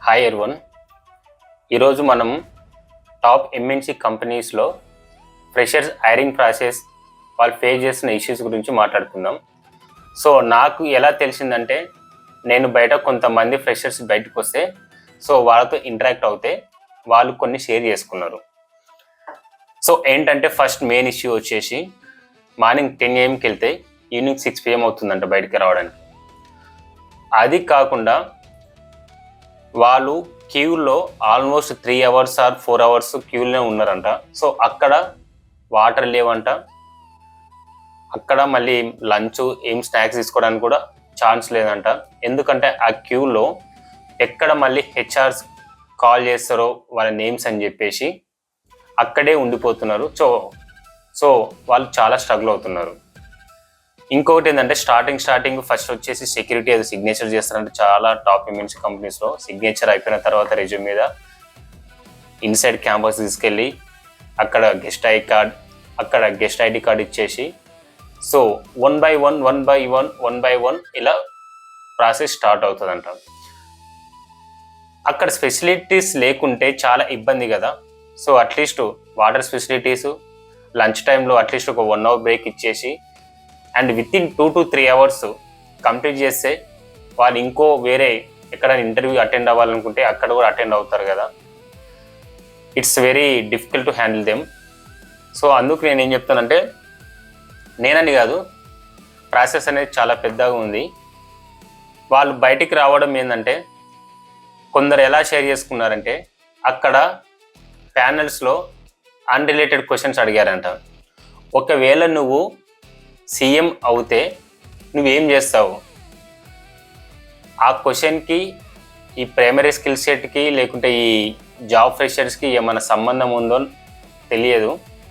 Hi everyone. ఈరోజు మనం top MNC కంపెనీస్లో ఫ్రెషర్స్ హైరింగ్ ప్రాసెస్ వాళ్ళు ఫేస్ చేస్తున్న ఇష్యూస్ గురించి మాట్లాడుకుందాం. సో నాకు ఎలా తెలిసిందంటే, నేను బయట కొంతమంది ఫ్రెషర్స్ బయటకు వస్తే వాళ్ళతో ఇంటరాక్ట్ అవుతే వాళ్ళు కొన్ని షేర్ చేసుకున్నారు. సో ఏంటంటే, ఫస్ట్ మెయిన్ ఇష్యూ వచ్చేసి మార్నింగ్ 10 AM వెళ్తే ఈవినింగ్ 6 PM అవుతుందంట బయటికి రావడానికి. అది కాకుండా వాళ్ళు క్యూలో ఆల్మోస్ట్ 3 hours ఆర్ 4 hours క్యూలోనే ఉన్నారంట. సో అక్కడ వాటర్ లేవంట, అక్కడ మళ్ళీ లంచ్ ఏం స్నాక్స్ తీసుకోవడానికి కూడా ఛాన్స్ లేదంట. ఎందుకంటే ఆ క్యూలో ఎక్కడ మళ్ళీ హెచ్ఆర్స్ కాల్ చేస్తారో వాళ్ళ నేమ్స్ అని చెప్పేసి అక్కడే ఉండిపోతున్నారు. సో వాళ్ళు చాలా స్ట్రగుల్ అవుతున్నారు. ఇంకొకటి ఏంటంటే, స్టార్టింగ్ ఫస్ట్ వచ్చేసి సెక్యూరిటీ అది సిగ్నేచర్ చేస్తారంటే చాలా టాప్ ఎంఎన్సీ కంపెనీస్లో సిగ్నేచర్ అయిపోయిన తర్వాత రెజ్యూమ్ మీద ఇన్సైడ్ క్యాంపస్ తీసుకెళ్ళి అక్కడ గెస్ట్ ఐడి కార్డ్ ఇచ్చేసి సో వన్ బై వన్ ఇలా ప్రాసెస్ స్టార్ట్ అవుతుందంట. అక్కడ ఫెసిలిటీస్ లేకుంటే చాలా ఇబ్బంది కదా. So at least water facilities, lunch టైంలో అట్లీస్ట్ ఒక 1 hour బ్రేక్ ఇచ్చేసి and with in 2 to 3 hours complete చేస్తే వాళ్ళు ఇంకో వేరే ఎక్కడైనా ఇంటర్వ్యూ అటెండ్ అవ్వాలనుకుంటే అక్కడ కూడా అటెండ్ అవుతారు కదా. It's very difficult to handle them. So అందుకు నేను ఏం చెప్తానంటే, నేనని కాదు, ప్రాసెస్ అనేది చాలా పెద్దగా ఉంది. వాళ్ళు బయటికి రావడం ఏంటంటే, కొందరు ఎలా షేర్ చేసుకున్నారంటే, అక్కడ ప్యానల్స్లో అన్రిలేటెడ్ క్వశ్చన్స్ అడిగారంట. ఒకవేళ నువ్వు సీఎం అవుతే నువ్వేం చేస్తావు? ఆ క్వశ్చన్కి ఈ ప్రైమరీ స్కిల్ సెట్కి లేకుంటే ఈ జాబ్ ఫ్రెషర్స్కి ఏమైనా సంబంధం ఉందో తెలియదు.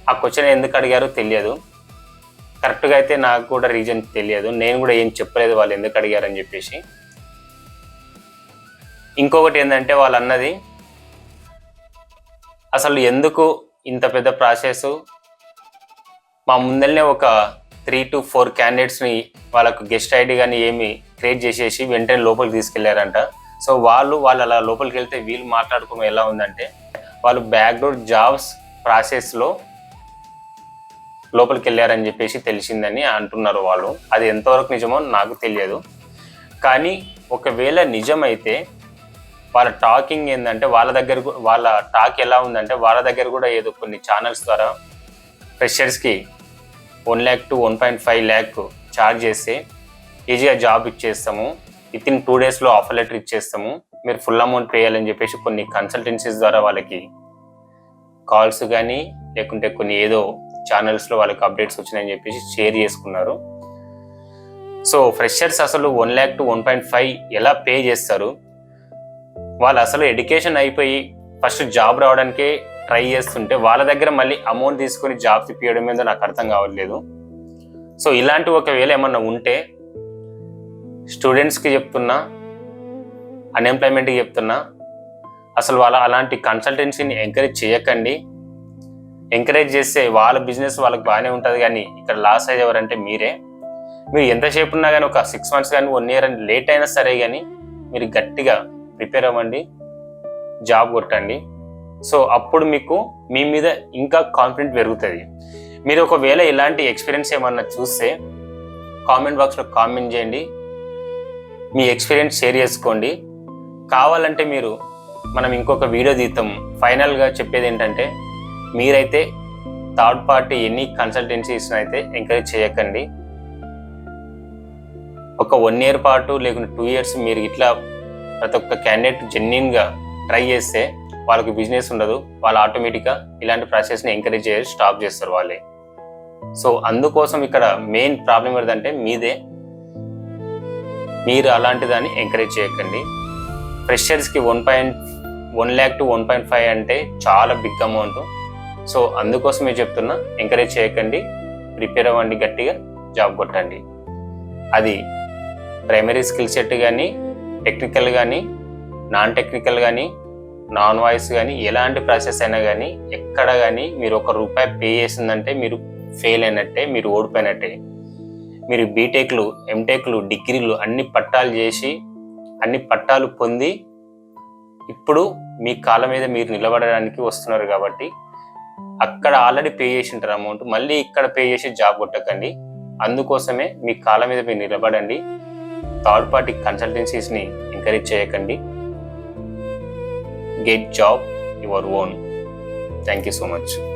ఆ క్వశ్చన్ ఎందుకు అడిగారో తెలియదు. కరెక్ట్గా అయితే నాకు కూడా రీజన్ తెలియదు. నేను కూడా ఏం చెప్పలేదు వాళ్ళు ఎందుకు అడిగారని చెప్పేసి. ఇంకొకటి ఏంటంటే, వాళ్ళు అన్నది అసలు ఎందుకు ఇంత పెద్ద ప్రాసెస్, మా ముందరనే ఒక 3 to 4 క్యాండిడేట్స్ని వాళ్ళకు గెస్ట్ ఐడి కానీ ఏమి క్రియేట్ చేసేసి వెంటనే లోపలికి తీసుకెళ్లారంట. సో వాళ్ళు అలా లోపలికి వెళ్తే వీళ్ళు మాట్లాడుకోవడం ఎలా ఉందంటే, వాళ్ళు బ్యాక్డోర్ జాబ్స్ ప్రాసెస్లో లోపలికి వెళ్ళారని చెప్పేసి తెలిసిందని అంటున్నారు వాళ్ళు. అది ఎంతవరకు నిజమో నాకు తెలియదు. కానీ ఒకవేళ నిజమైతే వాళ్ళ టాకింగ్ ఏంటంటే, వాళ్ళ టాక్ ఎలా ఉందంటే, వాళ్ళ దగ్గర కూడా ఏదో కొన్ని ఛానల్స్ ద్వారా ఫ్రెషర్స్కి 1 lakh to 1.5 lakh ఛార్జ్ చేస్తే ఈజీగా జాబ్ ఇచ్చేస్తాము, with in 2 days offer letter ఇచ్చేస్తాము, మీరు ఫుల్ అమౌంట్ పే చేయాలని చెప్పేసి కొన్ని కన్సల్టెన్సీస్ ద్వారా వాళ్ళకి కాల్స్ కానీ లేకుంటే కొన్ని ఏదో ఛానల్స్లో వాళ్ళకి అప్డేట్స్ వచ్చినాయని చెప్పేసి షేర్ చేసుకున్నారు. సో ఫ్రెషర్స్ అసలు 1 lakh to 1.5 ఎలా పే చేస్తారు? వాళ్ళు అసలు ఎడ్యుకేషన్ అయిపోయి ఫస్ట్ జాబ్ రావడానికే ట్రై చేస్తుంటే వాళ్ళ దగ్గర మళ్ళీ అమౌంట్ తీసుకొని జాబ్ తిప్పియడం మీద నాకు అర్థం కావట్లేదు. సో ఇలాంటి ఒకవేళ ఏమన్నా ఉంటే స్టూడెంట్స్కి చెప్తున్నా, అన్ఎంప్లాయ్మెంట్కి చెప్తున్నా, అసలు అలాంటి కన్సల్టెన్సీని ఎంకరేజ్ చేయకండి. ఎంకరేజ్ చేస్తే వాళ్ళ బిజినెస్ వాళ్ళకి బాగానే ఉంటుంది, కానీ ఇక్కడ లాస్ అయ్యేది ఎవరంటే మీరే. మీరు ఎంతసేపు ఉన్నా కానీ ఒక 6 months కానీ 1 year అని లేట్ అయినా సరే కానీ మీరు గట్టిగా ప్రిపేర్ అవ్వండి, జాబ్ కొట్టండి. సో అప్పుడు మీకు మీ మీద ఇంకా కాన్ఫిడెంట్ పెరుగుతుంది. మీరు ఒకవేళ ఇలాంటి ఎక్స్పీరియన్స్ ఏమన్నా చూస్తే కామెంట్ బాక్స్లో కామెంట్ చేయండి, మీ ఎక్స్పీరియన్స్ షేర్ చేసుకోండి. కావాలంటే మనం ఇంకొక వీడియో తీద్దాం. ఫైనల్గా చెప్పేది ఏంటంటే, మీరైతే థర్డ్ పార్టీ ఎన్ని కన్సల్టెన్సీస్ అయితే ఎంకరేజ్ చేయకండి. ఒక 1 year పాటు లేకుంటే 2 years మీరు ఇట్లా ప్రతి ఒక్క క్యాండిడేట్ జెన్యున్గా ట్రై చేస్తే వాళ్ళకి బిజినెస్ ఉండదు. వాళ్ళు ఆటోమేటిక్గా ఇలాంటి ప్రాసెస్ని ఎంకరేజ్ చేసి స్టాప్ చేస్తారు వాళ్ళే. సో అందుకోసం ఇక్కడ మెయిన్ ప్రాబ్లం ఏంటంటే మీదే. మీరు అలాంటి దాన్ని ఎంకరేజ్ చేయకండి. ఫ్రెషర్స్కి 1 lakh to 1.5 అంటే చాలా బిగ్ అమౌంట్. సో అందుకోసమే చెప్తున్నా, ఎంకరేజ్ చేయకండి, ప్రిపేర్ అవ్వండి, గట్టిగా జాబ్ కొట్టండి. అది ప్రైమరీ స్కిల్ సెట్ కానీ, టెక్నికల్ కానీ, నాన్ టెక్నికల్ కానీ, నాన్ వాయిస్ కానీ, ఎలాంటి ప్రాసెస్ అయినా కానీ, ఎక్కడ కానీ మీరు ₹1 పే చేసిందంటే మీరు ఫెయిల్ అయినట్టే, మీరు ఓడిపోయినట్టే. మీరు బీటెక్లు, ఎంటెక్లు, డిగ్రీలు అన్ని పట్టాలు చేసి అన్ని పట్టాలు పొంది ఇప్పుడు మీ కాళ్ళ మీద మీరు నిలబడడానికి వస్తున్నారు కాబట్టి అక్కడ ఆల్రెడీ పే చేసి ఉంటారు అమౌంట్, మళ్ళీ ఇక్కడ పే చేసి జాబ్ కొట్టకండి. అందుకోసమే మీ కాళ్ళ మీద మీరు నిలబడండి. థర్డ్ పార్టీ కన్సల్టెన్సీస్ని ఎంకరేజ్ చేయకండి. Get job your own. Thank you so much.